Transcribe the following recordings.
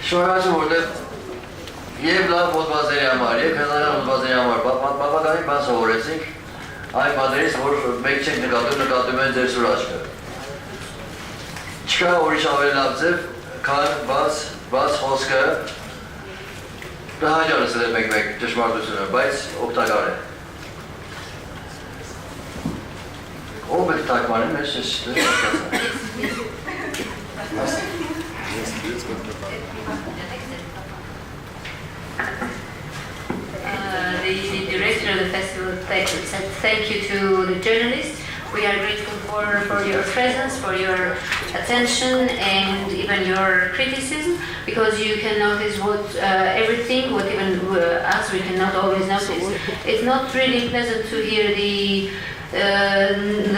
Շնորհակալություն, որտեղ եւ լավ ֆոտբալների համար, եւ հնարավոր ֆոտբալների համար բավականին բան սովորեցինք այն բաներից, որ մեկ չենք նկատում են ձեր սուր աչքը։ Չկա ուրիշ ավելի լավ ձև, քան բաց խոսքը դա հաջողս է մեկ ճշմարտությունը, բայց օգտակար է։ Ով է թարգմանում ես The director of the festival said thank you to the journalists. We are grateful for your presence, for your attention, and even your criticism, because you can notice everything, what even us we cannot always notice. It's not really pleasant to hear the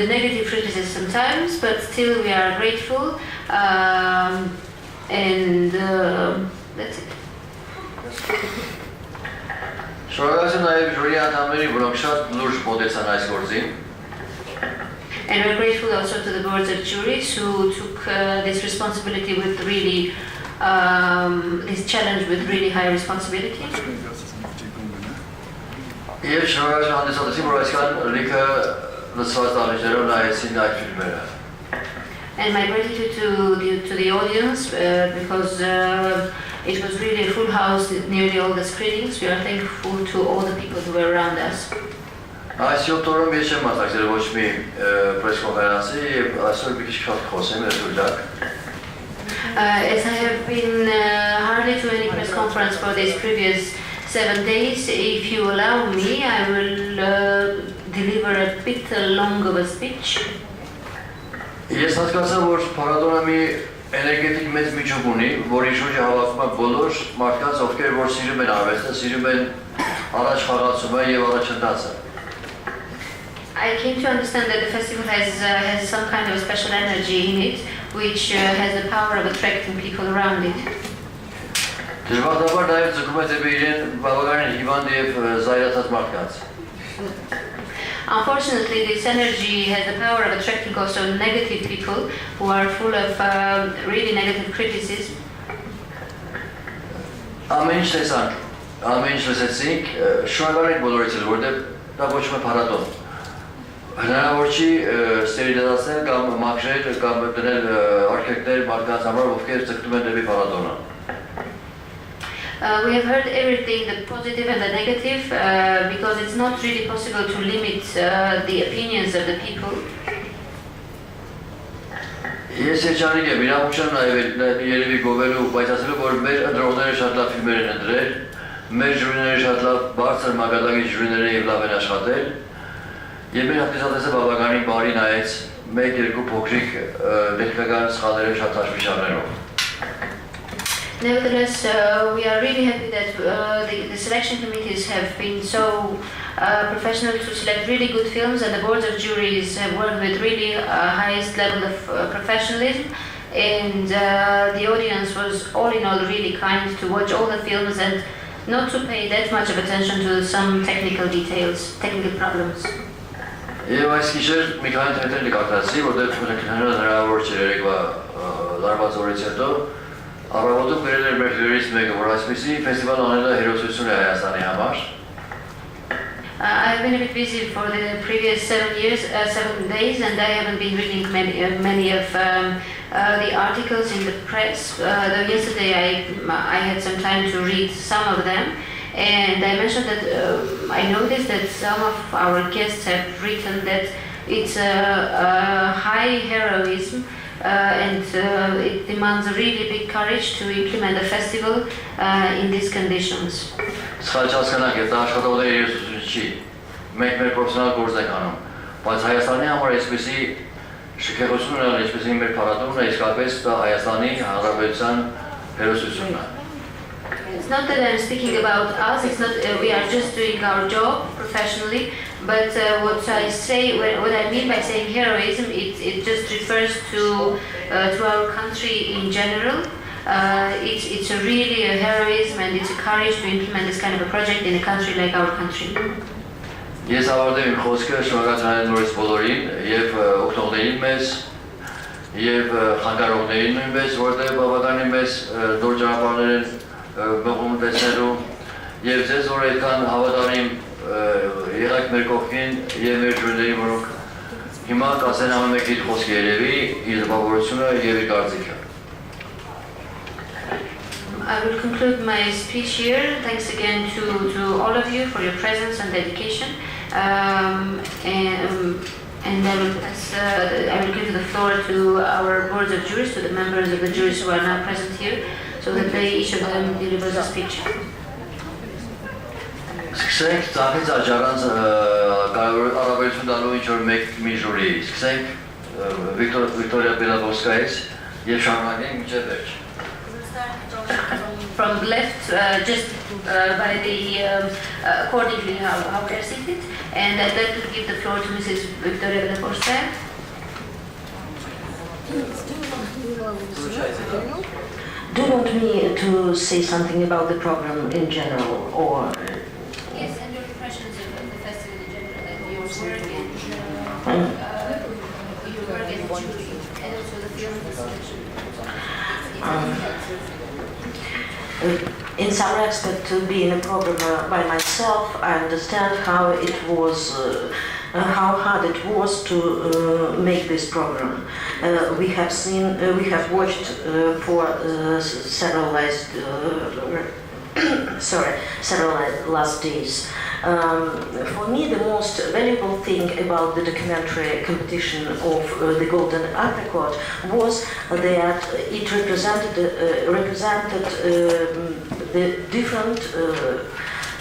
negative criticism sometimes, but still we are grateful, and that's it. Շնորհակալություն նաև ժյուրի անդամներին, որոնք շատ լուրջ մոտեցան այս գործին։ And we're grateful also to the boards of juries who took this responsibility with really, this challenge with really high responsibility. Եվ շնորհակալություն հանդիսատեսին, որ այսքան լիքը լսված դահլիճներով նայեցին այդ ֆիլմերը։ And my gratitude to the audience, because it was really a full house, nearly all the screenings. We are thankful to all the people who were around us. Այս 7 օրում ես չեմ մասնակցել ոչ մի պրես կոնֆերանսի եւ այսօր մի քիչ շատ խոսեմ ես ուժակ։ As I have been hardly to any press conference for these previous 7 days, if you allow me, I will deliver a bit long of a speech. Ես հասկացա, որ փառատոնը մի էներգետիկ մեծ միջուկ ունի, որի շուրջը հավաքվում է բոլոր մարդկանց, ովքեր որ սիրում են արվեստը, սիրում են առաջ խաղացումը եւ առաջընթացը։ I came to understand that the festival has some kind of a special energy in it, which has the power of attracting people around it. Դժբախտաբար նաև ձգում է դեպի իրեն բավականին հիվանդ եւ զայրացած մարդկանց։ Unfortunately, this energy has the power of attracting also negative people who are full of really negative criticism. Ամեն ինչ տեսանք, ամեն ինչ լսեցինք, շնորհակալ ենք բոլորից, որտեղ դա ոչ մի փառատոն։ Հնարավոր չի ստերիլիզացնել կամ մաքրել կամ դնել արգելքներ մարդկանց համար, ովքեր ձգտում են դեպի փառատոնը։ We have heard everything, the positive and the negative, because it's not really possible to limit the opinions of the people. Ես երջանիկ եմ, իրավունքն նաև երևի գովելու, բայց ասելու, որ մեր ընտրողները շատ լավ ֆիլմեր են ընտրել, մեր ժյուրիները շատ լավ բարձր մակարդակի ժյուրիներ են եւ լավ են աշխատել, եւ մեր հանդիսատեսը բավականին բարի նայեց մեկ-երկու փոքրիկ տեխնիկական սխալները շատ հաշվի Nevertheless, we are really happy that the selection committees have been so professional to select really good films, and the boards of juries have worked with really highest level of professionalism, and the audience was all in all really kind to watch all the films and not to pay that much of attention to some technical details, technical problems. Եվ այս գիշեր մի քանի թեթեր նկատացի, որտեղ հնարավոր չէր երեկվա լարված օրից հետո Առավոտում գրել էր մեր հյուրերից մեկը, որ այսպիսի ֆեստիվալ անելը հերոսություն է Հայաստանի համար։ I have been a bit busy for the previous 7 days, and I haven't been reading many of the articles in the press. Though yesterday I had some time to read some of them, and I mentioned that I noticed that some of our guests have written that it's a high heroism. And it demands a really big courage to implement a festival in these conditions. Սխալ չհասկանանք, դա աշխատողների երեսություն չի, մենք մեր պրոֆեսիոնալ գործ ենք անում, բայց Հայաստանի համար այսպիսի շքեղություն ունենալ, այսպիսի մեր փառատոնն է, իսկապես դա Հայաստանի Հանրապետության հերոսությունն է։ It's not that I'm speaking about us, it's not, we are just doing our job professionally, but what I mean by saying heroism, it just refers to our country in general. It's really a heroism and it's a courage to implement this kind of a project in a country like our country. Ես ավարտեմ իմ խոսքը, շնորհակալություն նորից բոլորին եւ օգտողներին մեզ եւ խանգարողներին նույնպես, որտեղ բավականին մեծ դուր ճանապարհներ են մղում տեսնելու եւ ձեզ որ այդքան հավատարիմ եղեք մեր կողքին եւ մեր ժյուրիներին, որոնք հիմա կասեն ամեն մեկի խոսքը երևի, իր տպավորությունը եւ իր կարծիքը։ I will conclude my speech here. Thanks again to all of you for your presence and dedication. And I will give the floor to our boards of juries, to the members of the juries who are now present here, so that each of them delivers a speech. Սկսենք ծախից աճարանց առավելություն տալու ինչ-որ մի ժուրի, սկսենք Վիկտորիա Բելավոսկայից և շարունակենք մինչև վերջ։ From left, just by the accordingly how they're seated, and I'd like to give the floor to Mrs. Victoria Belaforskaya. Do you want me to say something about the program in general, or? Yes, and your impressions of the festival in general, and your work and jury, and also the film selection. In some respect, being a programmer by myself, I understand how it was, how hard it was to make this program. We have watched for several last days. For me, the most valuable thing about the documentary competition of the Golden Apricot was that it represented the different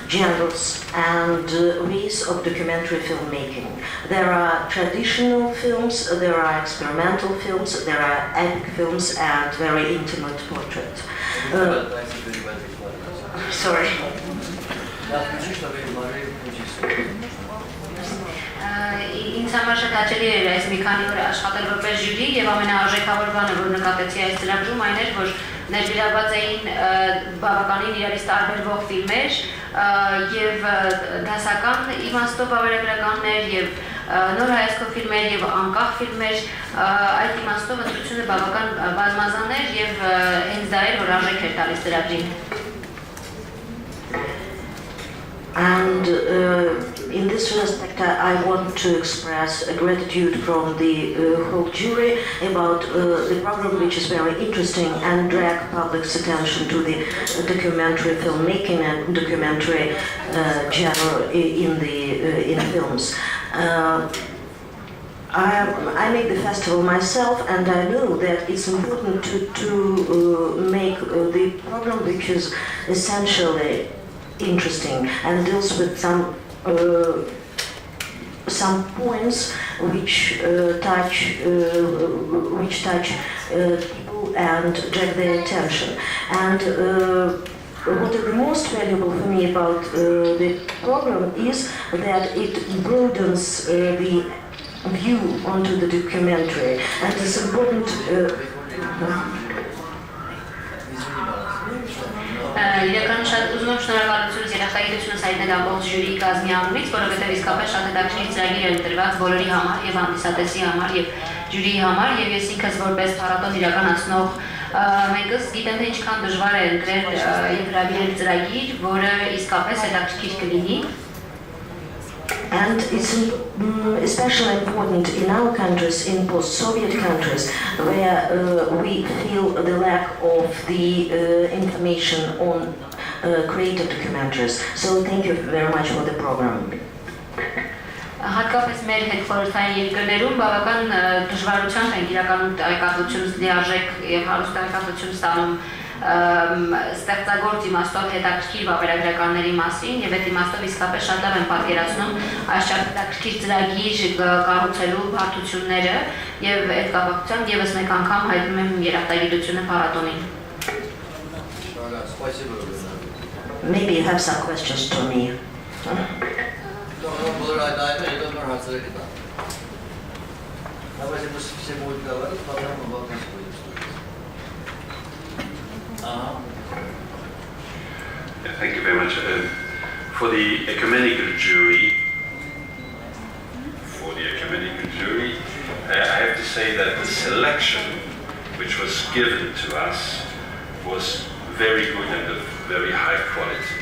genres and ways of documentary filmmaking. There are traditional films, there are experimental films, there are epic films, and very intimate portraits. Sorry. Ինձ համար շատ հաճելի էր այս մի քանի օր աշխատել որպես ժյուրի եւ ամենաարժեքավոր բանը, որ նկատեցի այս ծրագրում, այն էր, որ ներգրավված էին բավականին իրարից տարբերվող ֆիլմեր եւ դասական իմաստով վավերագրականներ եւ նոր հայացքով ֆիլմեր եւ անկախ ֆիլմեր, այդ իմաստով ընտրությունը բավական բազմազան էր եւ հենց դա էր, որ արժեք էր տալիս ծրագրին։ And in this respect, I want to express gratitude from the whole jury about the program, which is very interesting and drag public's attention to the documentary filmmaking and documentary genre in films. I make the festival myself, and I know that it's important to make the program which is essentially interesting and deals with some points which touch people and drag their attention. And what is the most valuable for me about the program is that it broadens the view onto the documentary, and it's important. Իրական շատ ուզում եմ շնորհակալություն երախայիդությունս հայտնել ամբողջ ժյուրիի կազմի անունից, որովհետև իսկապես շատ հետաքրքիր ծրագիր է ընտրված բոլորի համար եւ հանդիսատեսի համար եւ ժյուրիի համար, եւ ես ինքս որպես փառատոն իրականացնող մեկս գիտեմ թե ինչքան դժվար է ընտրել եւ հրավիրել ծրագիր, որը իսկապես հետաքրքիր կլինի։ And it's especially important in our countries, in post-Soviet countries, where we feel the lack of the information on creative documentaries. So thank you very much for the program. Հատկապես մեր հետ խորհրդային երկրներում բավական դժվարությամբ են իրականում տեղեկատվություն լիարժեք եւ հարուստ տեղեկատվություն ստանում ստեղծագործ իմաստով հետաքրքիր վավերագրականների մասին եւ այդ իմաստով իսկապես շատ լավ են պատկերացնում այս հետաքրքիր ծրագիր կառուցելու բարդությունները եւ այդ կապակցությամբ եւս մեկ անգամ հայտնում եմ երախտագիտությունը փառատոնին։ Maybe you have some questions to me. Thank you very much. For the ecumenical jury, I have to say say that the selection which was given to us was very good and of very high quality.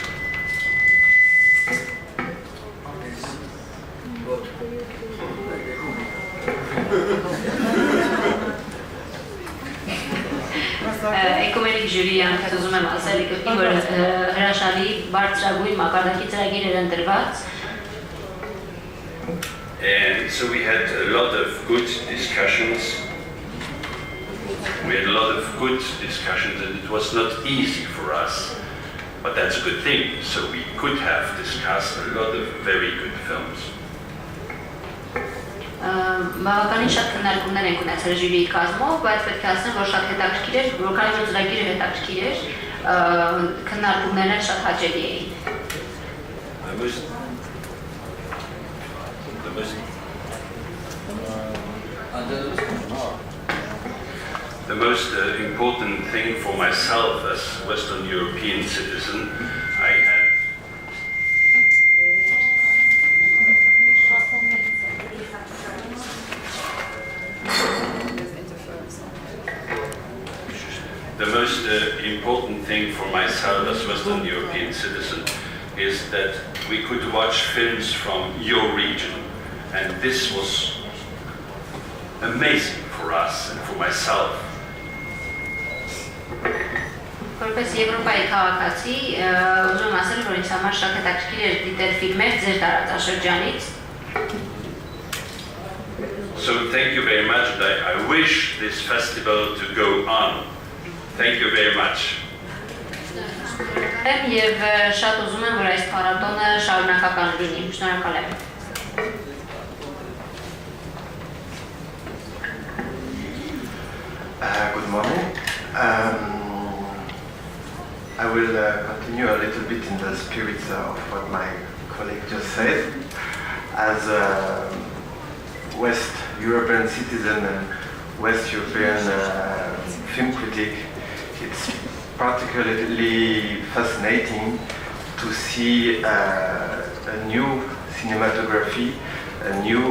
Եկոմենիկ ժյուրիի անքած ուզում եմ ասել կպի, որ հրաշալի բարձրագույն մակարդակի ծրագիր էր ընտրված. And so we had a lot of good discussions. We had a lot of good discussions and it was not easy for us. But that's a good thing. So we could have discussed a lot of very good films. Բավականին շատ քննարկումներ ենք ունեցել ժյուրիի կազմով, բայց պետք է ասեմ, որ շատ հետաքրքիր էր, որքան որ ծրագիրը հետաքրքիր էր, քննարկումներն էլ շատ հաճելի էին. The most important thing for myself as Western European citizen, I had The most important thing for myself as Western European citizen is that we could watch films from your region, and this was amazing for us and for myself. Որպես Եվրոպայի քաղաքացի, ուզում եմ ասել, որ ինձ համար շատ հետաքրքիր էր դիտել ֆիլմեր ձեր տարածաշրջանից. So thank you very much, and I wish this festival to go on. Thank you very much. Եվ շատ ուզում եմ, որ այս փառատոնը շարունակական լինի. Շնորհակալ եմ. Good morning. I will continue a little bit in the spirit of what my colleague just said. As a West European citizen and West European film critic, it's particularly fascinating to see a new cinematography, a new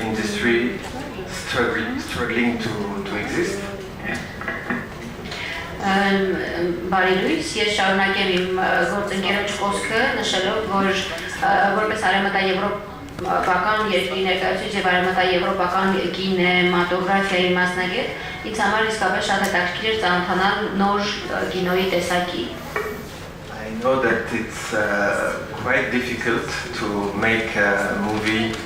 industry struggling to exist. Բարի լույս, ես շարունակեմ իմ գործընկերոջ խոսքը նշելով, որ որպես արևմտաեվրոպական երկրի ներկայացուցիչ եւ արևմտաեվրոպական կինեմատոգրաֆիայի մասնագետ, ինձ համար իսկապես շատ հետաքրքիր էր ծանոթանալ նոր կինոյի տեսակի. I know that it's quite difficult to make a movie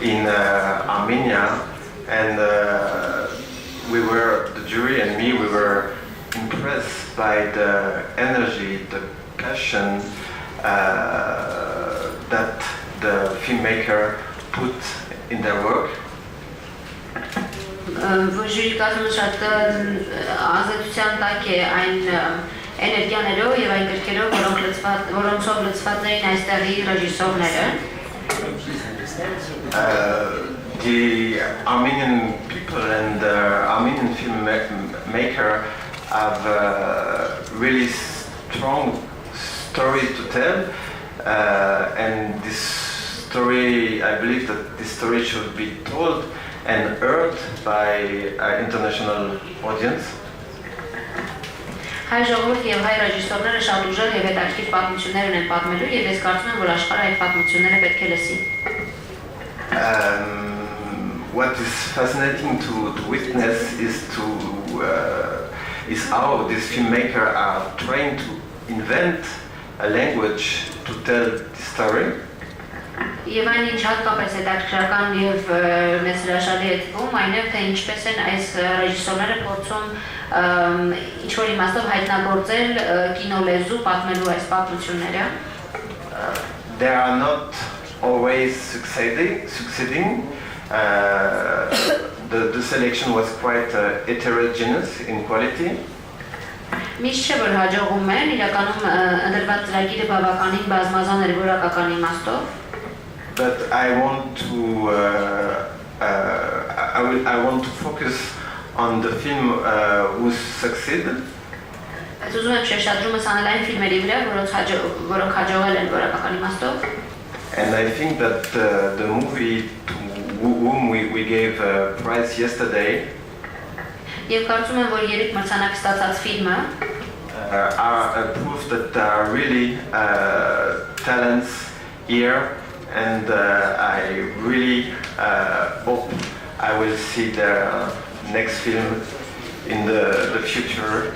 in Armenia, and the jury and me, we were impressed by the energy, the passion that the filmmaker put in their work. Ժյուրի կազմը շատ ազատության տակ է այն էներգիաներով եւ այն գրքերով, որոնցով լցված էին այստեղի ռեժիսորները. The Armenian people and the Armenian filmmaker have a really strong story to tell, and this story, I believe that this story should be told and heard by an international audience. Հայ ժողովուրդը եւ հայ ռեժիսորները շատ ուժեղ եւ հետաքրքիր պատմություններ են պատմելու եւ ես կարծում եմ, որ աշխարհը այդ պատմությունները պետք է լսի. What is fascinating to witness is how these filmmakers are trying to invent a language to tell the story. Եվ այն ինչ հատկապես հետաքրքրական եւ մեծ հրաշալի է թվում, այն է, թե ինչպես են այս ռեժիսորները փորձում ինչ-որ իմաստով հայտնագործել կինոլեզու պատմելու այս պատմությունները. They are not always succeeding. The selection was quite heterogeneous in quality. Միշտ չէ, որ հաջողում են, իրականում ընտրված ծրագիրը բավականին բազմազան էր որակական իմաստով. But I want to focus on the film who succeeded. Ես ուզում եմ շեշտադրումս անել այն ֆիլմերի վրա, որոնք հաջողել են որակական իմաստով. And I think that the movie to whom we gave a prize yesterday Եվ կարծում եմ, որ երեք մրցանակ ստացած ֆիլմը are proof that there are really talents here, and I really hope I will see their next film in the future.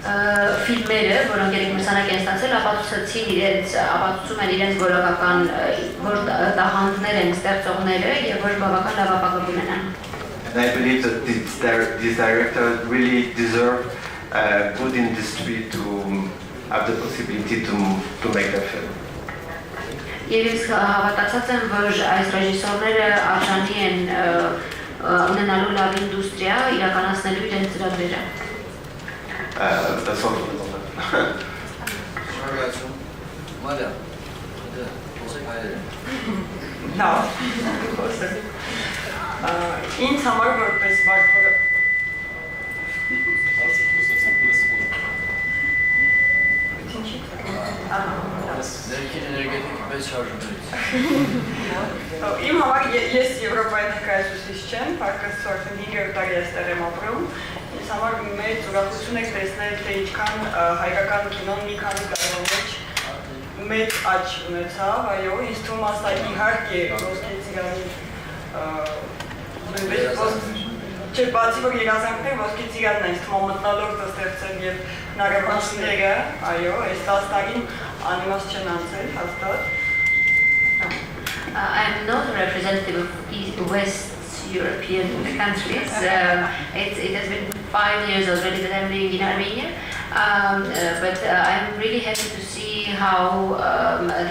Ֆիլմերը, որոնք երեք մրցանակ են ստացել, ապացուցում են իրենց որակական տաղանդներ են ստեղծողները եւ որ բավական լավ ապագա ունենան։ And I believe that this director really deserve a good industry to have the possibility to make a film. Եվ ես հավատացած եմ, որ այս ռեժիսորները արժանի են ունենալու լավ ինդուստրիա իրականացնելու իրենց ծրագրերը։ That's all. No. Ինձ համար որպես վարդորը Ներքին էներգետիկ մեծ շարժումներից։ Իմ համար ես Եվրոպայի ներկայացուցիչ չեմ, պարկս արդեն 5 տարի այստեղ եմ ապրում։ Ինձ համար մեծ ուրախություն է տեսնել, թե ինչքան հայկական կինոն մի քանի տարվա մեջ մեծ աճ ունեցավ, այո, ինձ թվում է սա իհարկե ոսկե ծիրանի չէ, բացի որ երազանքներ ոսկե ծիրանն է, ինձ թվում է մթնոլորտը ստեղծել եւ հնարավորությունները, այո, այս 10 տարին անիմաստ չեն անցել, հաստատ։ I'm not a representative of West European countries. It has been 5 years already that I'm living in Armenia, but I'm really happy to see how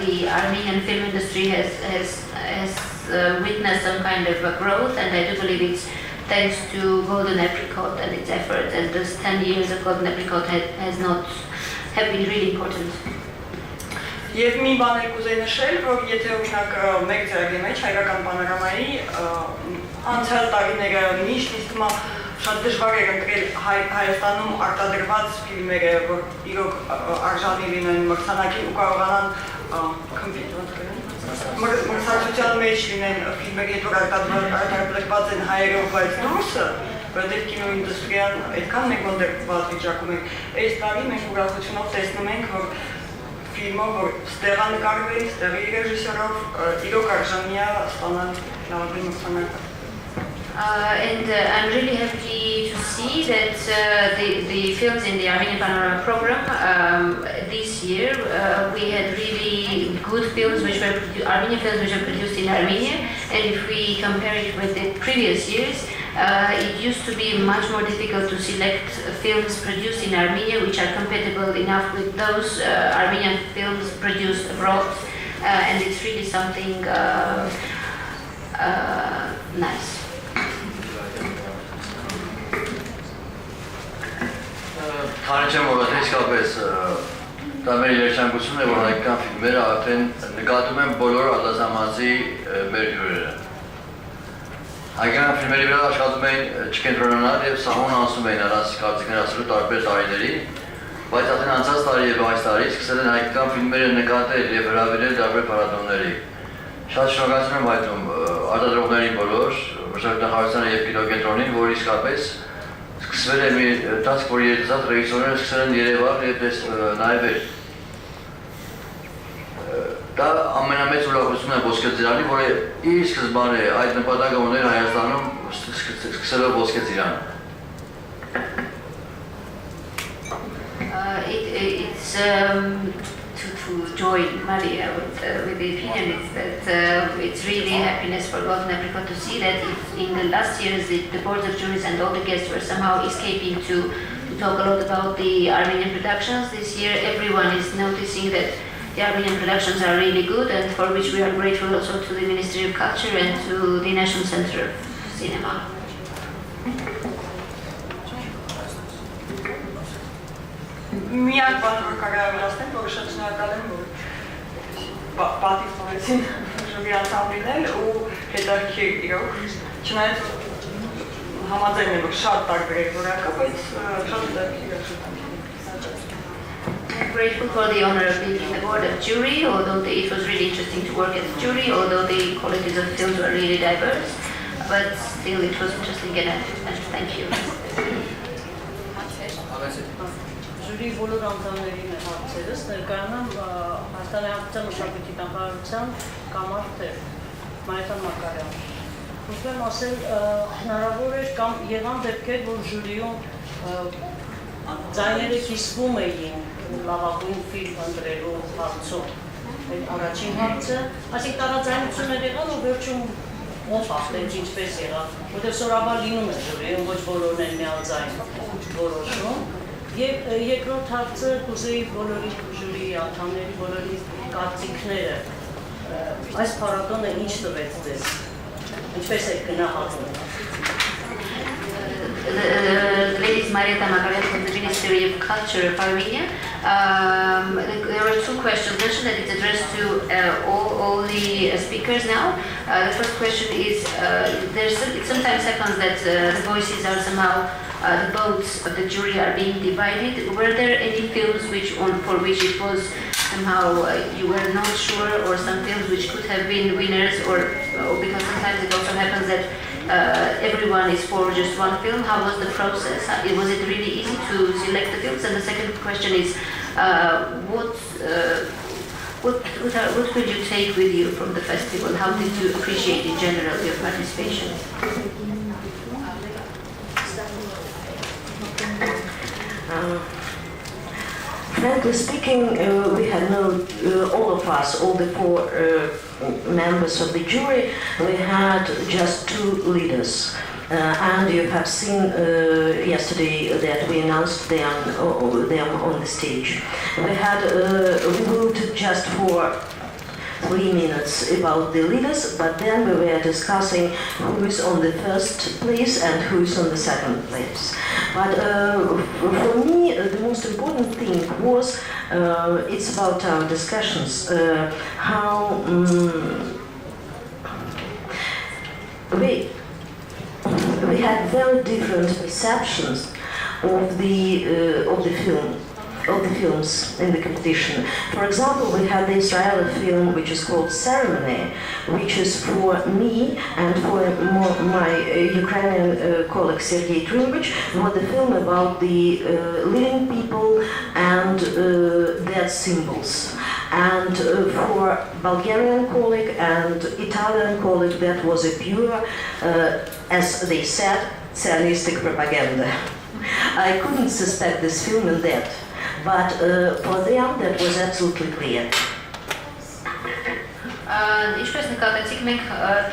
the Armenian film industry has witnessed some kind of a growth, and I do believe it's thanks to Golden Apricot and its efforts, and those 10 years of Golden Apricot have been really important. Եվ մի բան եք ուզեի նշել, որ եթե օրինակ մեկ ծրագրի մեջ հայկական պանորամայի անցյալ տարիները միշտ ինձ թվում է շատ դժվար էր ընտրել Հայաստանում արտադրված ֆիլմերը, որ իրոք արժանի լինեն մրցանակին ու կարողանան մրցակցության մեջ լինեն ֆիլմերը, երբ որ արտադրված են հայերով, բայց դուրսը, որտեղ կինո ինդուստրիան այդքան մեկ մոդերնized վիճակում է։ Այս տարի մենք ուրախությունով տեսնում ենք, որ ֆիլմով, որ ստեղ նկարվել, ստեղի ռեժիսորով, իրոք արժանի է ստանալ լավագույն մրցանակը։ And I'm really happy to see that the films in the Armenian Panorama program this year we had really good films Armenian films which were produced in Armenia, and if we compare it with the previous years, it used to be much more difficult to select films produced in Armenia which are compatible enough with those Armenian films produced abroad, and it's really something nice. Քանի չեմ որ իսկապես դա մեր երջանկությունն է, որ հայկական ֆիլմերը արդեն նկատում են բոլոր արտասահմանցի մեր հյուրերը։ Հայկական ֆիլմերի վրա աշխատում էին չկենտրոնանալ եւ սահուն անցնում էին առանց կարծիքներ ասելու տարբեր տարիների, բայց արդեն անցած տարի եւ այս տարի սկսել են հայկական ֆիլմերը նկատել եւ հրավիրել տարբեր փառատոների։ Շատ շնորհակալություն եմ հայտնում արտադրողներին բոլոր, Harutyun Khachatryan եւ կինոկենտրոնին, որ իսկապես սկսվել է մի տասկ, որ երիտասարդ ռեժիսորները սկսել են Երևան եւ նայել։ Դա ամենամեծ ուրախությունն է ոսկե ծիրանի, որը իր սկզբանե այդ նպատակը ուներ Հայաստանում սկսելով ոսկե ծիրանը։ It's to join Maria with the opinion is that it's really happiness for Golden Apricot to see that if in the last years the boards of juries and all the guests were somehow escaping to talk a lot about the Armenian productions, this year everyone is noticing that the Armenian productions are really good, and for which we are grateful also to the Ministry of Culture and to the National Center of Cinema. Միակ բան, որ կարող եմ ասել, որ շատ շնորհակալ եմ, որ պատիվ տվեցին ժյուրի անսամբլին ու հետաքրքիր իրոք, չնայած համաձայն եմ, որ շատ տարբեր է որակը, բայց շատ հետաքրքիր է։ grateful for the honor of being in the board of jury, although it was really interesting to work as a jury, although the qualities of films were really diverse, but still it was interesting and thank you. Ժյուրի բոլոր անդամներին է հարցերս, ներկայանամ Հայաստանի Հանրապետության մշակույթի նախարարության կամարդեր Մարիթան Մակարյան։ Ուզում եմ ասել, հնարավոր էր կամ եղան դեպքեր, որ ժյուրիում ձայները կիսվում էին լավագույն ֆիլմ ընտրելու հարցում։ Այդ առաջին հարցը, այսինքն տարաձայնություններ եղան ու վերջում ով հաղթեց, ինչպես եղավ, որտեղ սովորաբար լինում է ժյուրիում, ոչ բոլորն են միաձայն որոշում։ Եվ երկրորդ հարցը կուզեի բոլորի ժյուրիի անդամների, բոլորի կարծիքները այս փառատոնը ինչ տվեց ձեզ, ինչպես եք գնահատում։ The lady is Marieta Makaryat from the Ministry of Culture of Armenia. There were two questions mentioned that it's addressed to all the speakers now. The first question is, it sometimes happens that the voices are somehow, the votes of the jury are being divided. Were there any films for which it was somehow you were not sure, or some films which could have been winners, or because sometimes it also happens that everyone is for just one film? How was the process? Was it really easy to select the films? And the second question is, what could you take with you from the festival? How did you appreciate in general your participation? Frankly speaking, we had all of us, all the four members of the jury, we had just two leaders. And you have seen yesterday that we announced them on the stage. We moved just for 3 minutes about the leaders, but then we were discussing who is on the first place and who is on the second place. But for me, the most important thing was, it's about our discussions, how we had very different perceptions of the films in the competition. For example, we had the Israeli film which is called Ceremony, which is for me and for my Ukrainian colleague Sergei Trimbich, was the film about the living people and their symbols. And for Bulgarian colleague and Italian colleague, that was a pure, as they said, Zionistic propaganda. I couldn't suspect this film in that. But for them, that was absolutely clear. Ինչպես նկատեցիք, մենք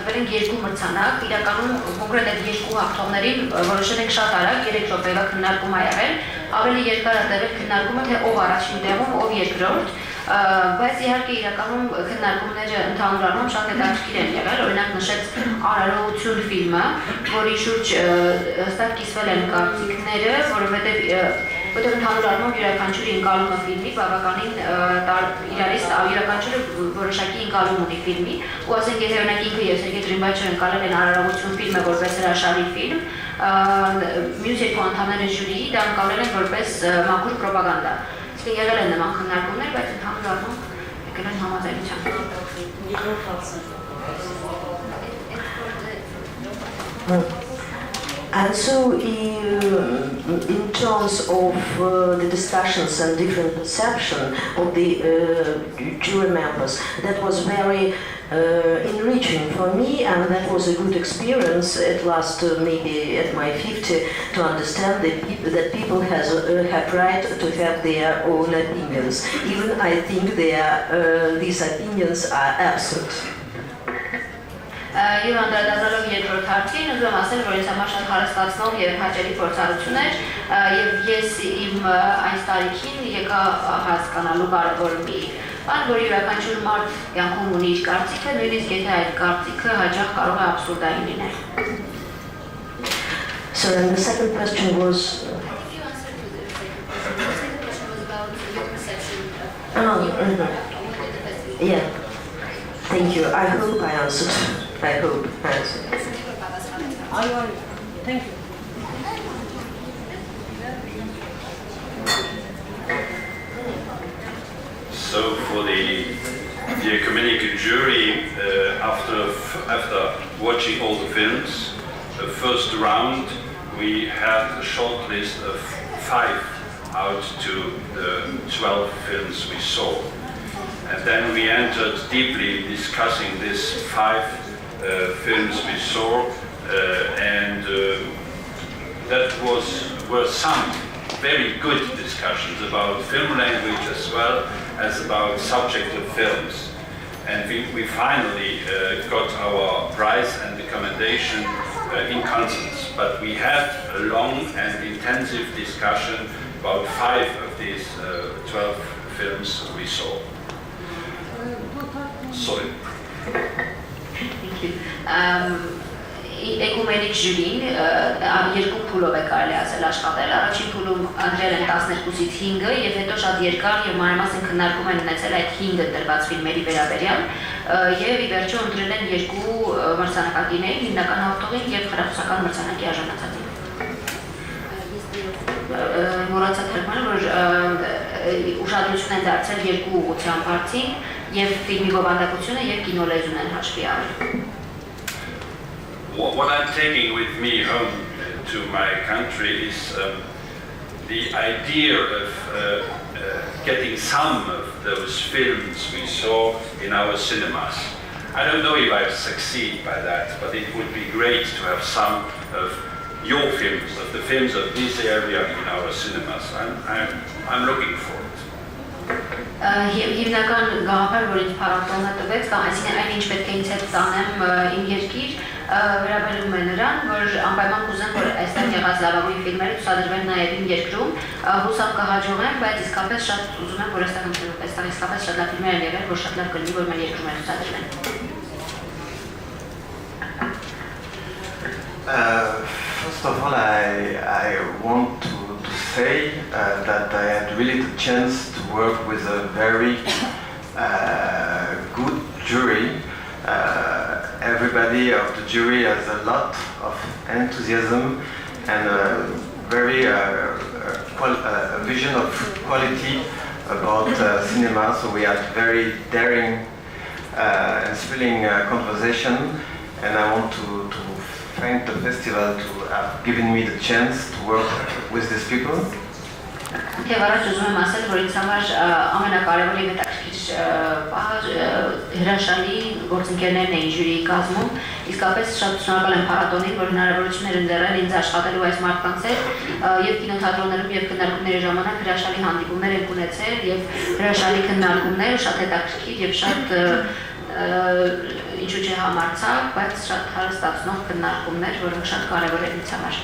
տվել ենք երկու մրցանակ, իրականում կոնկրետ այդ երկու հաղթողներին որոշել ենք շատ արագ, 3 րոպեվա քննարկում ա եղել, ավելի երկար ա տևել քննարկումը, թե ով առաջին տեղում, ով երկրորդ, բայց իհարկե իրականում քննարկումները ընդհանուր առմամբ շատ հետաքրքիր են եղել, օրինակ նշեց Արարողություն ֆիլմը, որի շուրջ հստակ կիսվել են կարծիքները, որովհետև ընդհանուր առմամբ յուրաքանչյուրի ընկալումը ֆիլմի բավականին յուրաքանչյուրը որոշակի ընկալում ունի ֆիլմի, ու ասենք եթե օրինակ ինքը եւ Սերգեյ Տրիմբաչը ընկալել են Արարողություն ֆիլմը որպես հրաշալի ֆիլմ, մյուս երկու անդամները ժյուրիի դա ընկալել են որպես մաքուր պրոպագանդա։ Իսկ եղել են նման քննարկումներ, բայց ընդհանուր առմամբ եկել են համաձայնության։ And so, in terms of the discussions and different perception of the jury members, that was very enriching for me, and that was a good experience at last, maybe at my 50, to understand that people have right to have their own opinions. Even I think these opinions are absent. Եվ անդրադառնալով երկրորդ հարցին, ուզում եմ ասել, որ ինձ համար շատ հարստացնող եւ հաճելի փորձառություն էր, եւ ես իմ այս տարիքին եկա հասկանալու կարևոր մի բան, որ յուրաքանչյուր մարդ կյանքում ունի իր կարծիքը, նույնիսկ եթե այդ կարծիքը հաճախ կարող է աբսուրդային լինել։ So then the second question was. If you answered to the second question was about your perception of your festival. Yeah. Thank you. I hope I answered. I hope I answered. Thank you. So for the ecumenical jury, after watching all the films, the first round, we had a short list of 5 out to the 12 films we saw. And then we entered deeply discussing these 5 films we saw, and that were some very good discussions about film language as well as about subject of films. And we finally got our prize and the commendation in consensus. But we had a long and intensive discussion about 5 of these 12 films we saw. Sorry. Thank you. Էկումենիկ ժյուրին երկու փուլով է կարելի ասել աշխատել։ Առաջին փուլում ընտրել են 12-ից 5-ը եւ հետո շատ երկար եւ մանրամասն քննարկում են ունեցել այդ 5 ընտրված ֆիլմերի վերաբերյալ եւ ի վերջո ընտրել են 2 մրցանակակիրներ՝ հիմնական հաղթողին եւ խրախուսական մրցանակի արժանացածին։ Մոռացա թարգմանել, որ ուշադրություն են դարձել 2 ուղղությամբ հարցին եւ ֆիլմի բովանդակությունը եւ կինոլեզուն են հաշվի առել։ What I'm taking with me home to my country is the idea of getting some of those films we saw in our cinemas. I don't know if I'll succeed by that, but it would be great to have some of your films, of the films of this area in our cinemas. I'm looking for it. Հիմնական գաղափար, որ ինձ փառատոնը տվեց, կամ այսինքն այն ինչ պետք է ինձ հետ տանեմ իմ երկիր, վերաբերում է նրան, որ անպայման կուզեմ, որ այստեղ եղած լավագույն ֆիլմերը ցուցադրվեն նաև իմ երկրում, հուսամ կհաջողեմ, բայց իսկապես շատ ուզում եմ, որ այստեղ իսկապես շատ լավ ֆիլմեր են եղել, որ շատ լավ կլինի, որ մեր երկրում են ցուցադրվեն։ First of all, I want to say that I had really the chance to work with a very good jury. Everybody of the jury has a lot of enthusiasm and a very a vision of quality about cinema. So we had very daring and thrilling conversation, and I want to thank the festival to have given me the chance to work with these people. Եվ առաջ ուզում եմ ասել, որ ինձ համար ամենակարևորը եւ հետաքրքիր հրաշալի գործընկերներն էին ժյուրիի կազմում, իսկապես շատ շնորհակալ եմ փառատոնին, որ հնարավորություն էր ընձեռել ինձ աշխատելու այս մարդկանց հետ եւ կինոթատրոններում եւ քննարկումների ժամանակ հրաշալի հանդիպումներ ենք ունեցել եւ հրաշալի քննարկումներ, շատ հետաքրքիր եւ շատ ինչու՞ չէ համարձակ, բայց շատ հարստացնող քննարկումներ, որոնք շատ կարևոր են ինձ համար։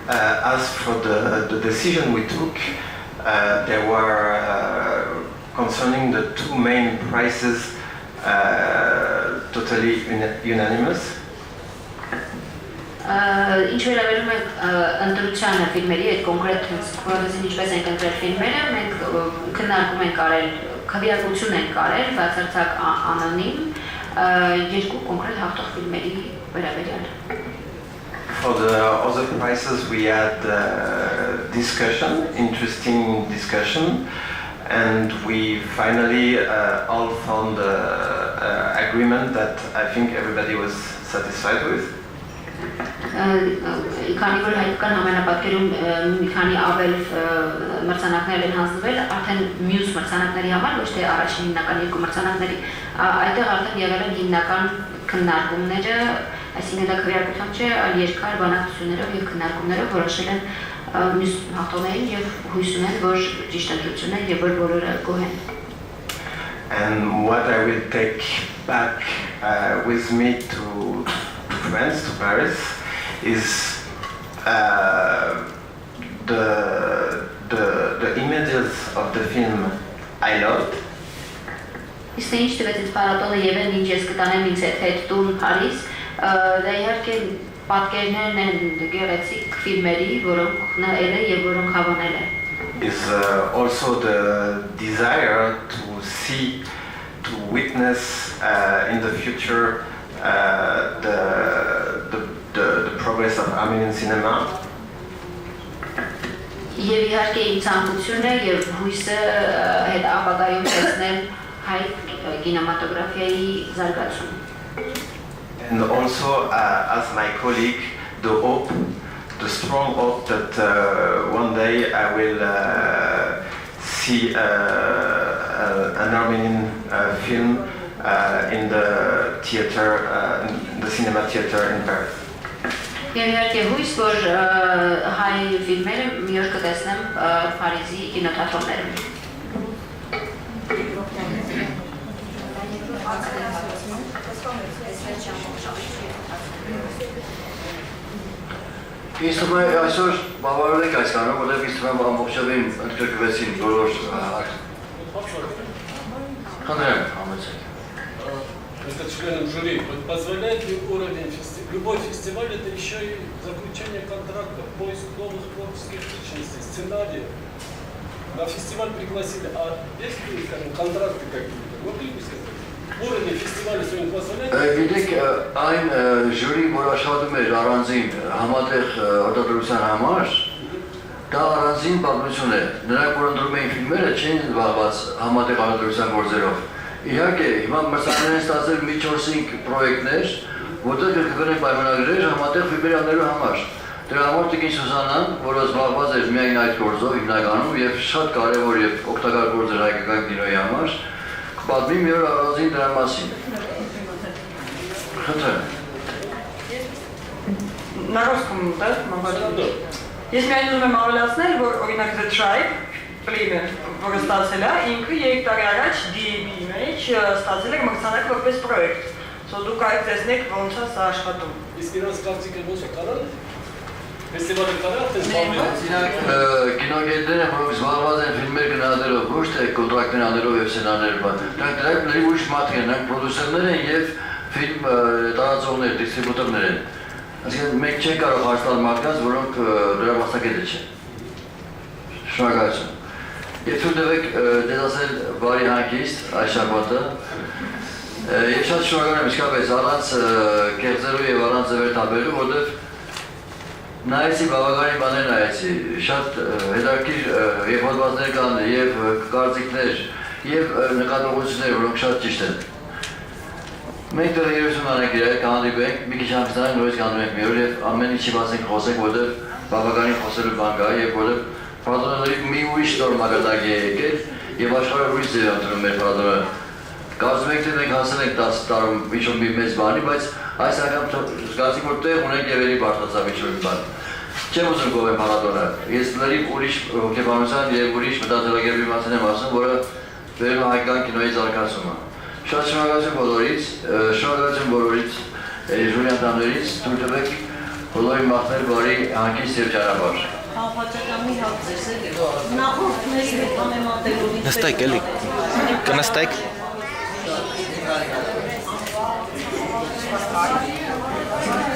As for the decision we took, they were concerning the 2 main prizes, totally unanimous. Ինչ վերաբերում է ընտրությանը ֆիլմերի այդ կոնկրետ process-ին ինչպես ենք ընտրել ֆիլմերը, մենք քննարկում ենք արել, քվեարկություն ենք արել, բացարձակ անոնիմ, 2 կոնկրետ հաղթող ֆիլմերի վերաբերյալ։ For the other prizes, we had discussion, interesting discussion, and we finally all found an agreement that I think everybody was satisfied with. Քանի որ հայկական համանապատկերում մի քանի ավել մրցանակներ են հանձնվել, արդեն մյուս մրցանակների համար, ոչ թե առաջին հիմնական 2 մրցանակների, այդտեղ արդեն եղել են հիմնական քննարկումները, այսինքն դա քվեարկություն չէ, այլ երկար բանակցություններով եւ քննարկումներով որոշել են մյուս հաղթողներին եւ հույս ունեն, որ ճիշտ ընտրություն է եւ որ բոլորը գոհ են։ And what I will take back with me to France, to Paris, is the images of the film I loved. Իսկ ինչ տվեց ինձ փառատոնը եւ ինչ ես կտանեմ ինձ հետ տուն Փարիզ, դա իհարկե պատկերներն են գեղեցիկ ֆիլմերի, որոնք նայել եմ եւ որոնք հավանել եմ։ Is also the desire to see, to witness in the future the progress of Armenian cinema. Եվ իհարկե իմ ցանկությունն է եւ հույսը հետ ապագայում տեսնել հայ կինեմատոգրաֆիայի զարգացում։ And also, as my colleague, the strong hope that one day I will see an Armenian film in the theater, in the cinema theater in Paris. Եվ իհարկե հույս, որ հայ ֆիլմերը մի օր կտեսնեմ Փարիզի կինոթատրոններում։ Ինձ թվում է այսօր բավարար եք այս կանոնը, որտեղ ինձ թվում է ամբողջովին ընդգրկվեցին բոլոր Խնդրեմ, համեցեք։ Это членам жюри. Вот позволяет ли уровень любой фестиваль это еще и заключение контракта, поиск новых творческих личностей, сценария. На фестиваль пригласили, а есть ли, скажем, контракты какие-то? Могли бы сказать? Уровень фестиваля сегодня позволяет? Գիտեք, այն ժյուրի, որ աշխատում էր առանձին համատեղ արտադրության համար, դա առանձին պատմություն է։ Նրանք, որ ընտրում էին ֆիլմերը, չէին զբաղված համատեղ արտադրության գործերով։ Իհարկե, հիմա մրցանակներ են ստացել մի 4-5 պրոյեկտներ, որտեղ կգրկվեն պայմանագրեր համատեղ ֆիլմերի անելու համար։ Դրա համար Տիկին Սուզաննան, որը զբաղված էր միայն այդ գործով հիմնականում եւ շատ կարեւոր եւ օգտակար գործ էր հայկական կինոյի համար, կպատմի մի օր առանձին դրա մասին։ Խնդրեմ։ На русском, да, могу? Ես միայն ուզում եմ ավելացնել, որ օրինակ The Tribe ֆիլմը, որը ստացել է, ինքը 3 տարի առաջ DAB-ի մեջ ստացել էր մրցանակ որպես պրոյեկտ։ Դուք կարեք տեսնեք ոնց է սա աշխատում։ Իսկ իրաց կարծիքը ո՞նց է կարան։ Ֆեստիվալը կարա թե Կինոգետները, որոնք զբաղված են ֆիլմեր գնահատելով, ոչ թե կոնտրակտներ անելով եւ սցենարներ բան։ Դրանք դրանք ուրիշ մարդիկ են, նրանք պրոդյուսերներ են եւ ֆիլմ տարածողներ, դիստրիբյուտորներ են։ Այսինքն մենք չենք կարող հարցնել մարդկանց, որոնք դրա մասնակիցը չեն։ Շնորհակալություն։ Եվ թույլ տվեք դες ասել բարի հանգիստ այս շաբաթը։ Եվ շատ շնորհակալ եմ իսկապես առանց կեղծելու եւ առանց ձևերթաբերելու, որովհետեւ նայեցի բավականին բաներ նայեցի, շատ հետաքրքիր եւ հոդվածներ կան եւ կարծիքներ եւ նկատողություններ, որոնք շատ ճիշտ են։ Մենք դեռ 30 անենք իրար կհանդիպենք, մի քիչ հանգստանանք, նորից կհանդիպենք մի օր եւ ամեն ինչի մասին խոսենք, որովհետեւ բավականին խոսելու բան կա եւ որովհետեւ Փառատոների մի ուրիշ նոր մակարդակի է եկել եւ աշխարհը ուրիշ ձև է ընտրում մեր փառատոնը։ Կարծում եք թե մենք հասել ենք 10 տարում ինչ-որ մի մեծ բանի, բայց այս անգամ զգացի որ տեղ ունենք եւ ելի բարձրացավ ինչ-որ մի բան։ Չեմ ուզում գովեմ փառատոնը։ Ես լրիվ ուրիշ հոգեբանության եւ ուրիշ մտածելակերպի մասին եմ ասում, որը վերում հայկական կինոյի զարգացումը։ Շատ շնորհակալություն բոլորից, շնորհակալություն բոլորից, ժյուրի անդամներից, թույլ տվեք բոլորին մաղթել բարի հանգիստ եւ ճանապարհ։ Հապաճակամի հարցեր, նախորդների հետ համեմատելուց Նստեք էլի, կնստեք։ Thank you.